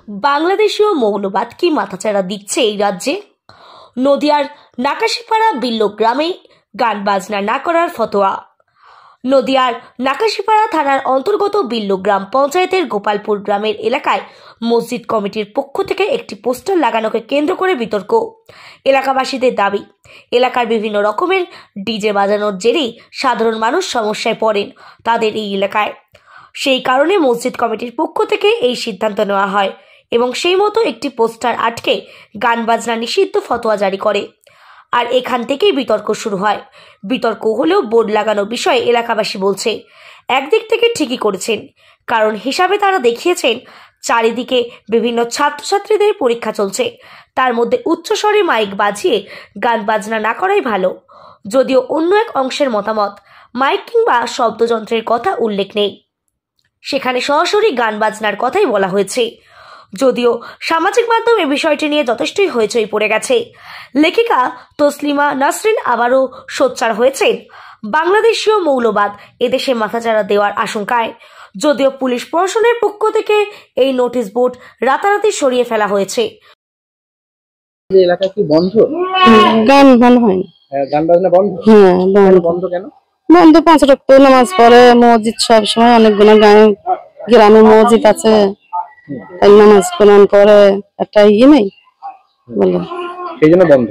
বাংলাদেশীয় মৌলবাদ কি মাথাচাড়া দিচ্ছে এই রাজ্যে? নদিয়ার নাকাশিপাড়া বিল্লো গ্রামে গান বাজনা না করার ফতোয়া। নদিয়ার নাকাশিপাড়া থানার অন্তর্গত বিল্লো গ্রাম পঞ্চায়েতের গোপালপুর গ্রামের এলাকায় মসজিদ কমিটির পক্ষ থেকে একটি পোস্টার লাগানোকে কেন্দ্র করে বিতর্ক। এলাকাবাসীদের দাবি, এলাকার বিভিন্ন রকমের ডিজে বাজানোর জেরেই সাধারণ মানুষ সমস্যায় পড়েন তাদের এই এলাকায়। সেই কারণে মসজিদ কমিটির পক্ষ থেকে এই সিদ্ধান্ত নেওয়া হয় এবং সেই মতো একটি পোস্টার আটকে গান বাজনা নিষিদ্ধ ফতোয়া জারি করে। আর এখান থেকেই বিতর্ক শুরু হয়। বিতর্ক হলেও বোর্ড লাগানোর বিষয়ে এলাকাবাসী বলছে একদিক থেকে ঠিকই করেছেন, কারণ হিসাবে তারা দেখিয়েছেন চারিদিকে বিভিন্ন ছাত্রছাত্রীদের পরীক্ষা চলছে, তার মধ্যে উচ্চস্বরে মাইক বাজিয়ে গান বাজনা না করাই ভালো। যদিও অন্য এক অংশের মতামত, মাইক কিংবা শব্দযন্ত্রের কথা উল্লেখ নেই, সেখানে সরাসরি গান বাজনার কথাই বলা হয়েছে। যদিও সামাজিক মাধ্যমে বিষয়টি নিয়ে যথেষ্টই হইচই পড়ে গেছে। লেখিকা তসলিমা নাসরিন আবারও সোচ্চার হয়েছেন বাংলাদেশীয় মৌলবাদ এদেশে মাথাচাড়া দেওয়ার আশঙ্কায়। যদিও পুলিশ প্রশাসনের পক্ষ থেকে এই নোটিশ বোর্ড রাতারাতি সরিয়ে ফেলা হয়েছে। এলাকা কি বন্ধ? গান বন্ধ হয়নি। গান বাজনা বন্ধ? হ্যাঁ বন্ধ কেন? বন্ধ 5 ওয়াক্ত নামাজ পড়ে মসজিদ, সব সময় অনেকগুলো গ্রামে মসজিদ আছে, তাই নামাজ কোরআন পড়ে একটা নেই বলে সেই জন্য বন্ধ।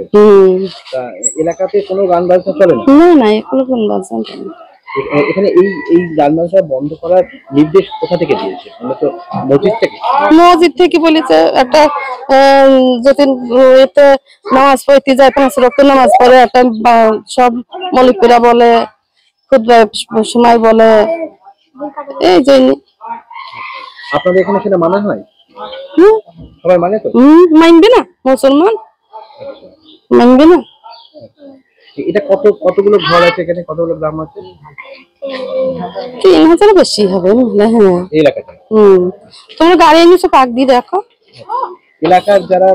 এলাকাতে কোনো গান বাজনা চলে না? না এগুলো কোন বাজনা চলে না। এখানে এই গান বাজনা বন্ধ করার নির্দেশ কোথা থেকে দিয়েছে? তো মসজিদ থেকে বলেছে একটা যদি এতে নামাজ পড়তে যায় 5 ওয়াক্ত নামাজ পড়ে একটা সব মৌলবীরা বলে, খুতবা সময় বলে, এই জন্য। আপনাদের এখানে সেটা মানা হয়? সবাই মানে তো? মানবে না, মুসলমান মানবে না। এটা কতগুলো ঘর আছে এখানে? কতগুলো গ্রাম আছে? 3000 বেশি হবে। হ্যাঁ এই এলাকাটা। তোমরা গাড়ি এনেছো, পাক দিয়ে দেখো। এলাকার যারা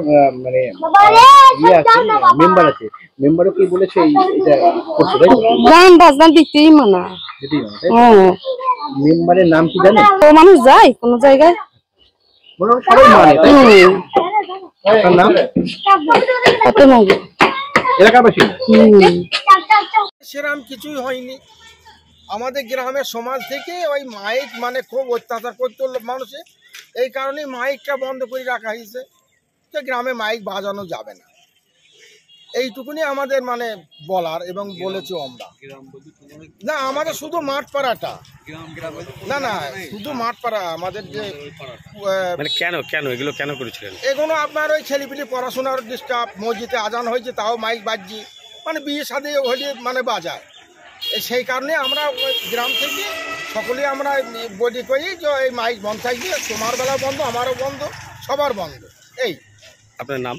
মানে মেম্বার আছে, মেম্বারও কি বলেছে এটা করতে? গান বাজনা দিতেই মানা। মেম্বারের নাম কি জানেন? তো মানুষ যায় কোন জায়গায়, সবাই মানে, তাই তার নাম কত লাগে এলাকাবাসী। সেরকম কিছুই হয়নি। আমাদের গ্রামের সমাজ থেকে ওই মাইক মানে খুব অত্যাচার করতে হলো মানুষে, এই কারণে মাইকটা বন্ধ করে রাখা হয়েছে যে গ্রামে মাইক বাজানো যাবে না। এইটুকুনি আমাদের মানে বলার, এবং বলেছি আমরা। না আমাদের শুধু মাঠপাড়াটা, না শুধু মাঠপাড়া আমাদের যে মানে কেন এগুলো কেন করেছিলেন? এগুলো আপনার ওই ছেলেপিলি পড়াশোনার ডিস্টার্ব, মসজিদে আজান হয়েছে তাও মাইক বাজছি, মানে বিয়ে শাদী হলে মানে বাজায়। সেই কারণে আমরা গ্রাম থেকে সকলেই আমরা বলি করি যে এই মাইক বন্ধ থাকবে, তোমার বেলা বন্ধ, আমারও বন্ধ, সবার বন্ধ। এই আপনার নাম?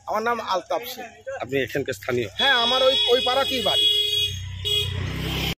আমার নাম আলতাফ সিং। আপনি এখানকার স্থানীয়? হ্যাঁ, আমার ওই পাড়াতেই বাড়ি।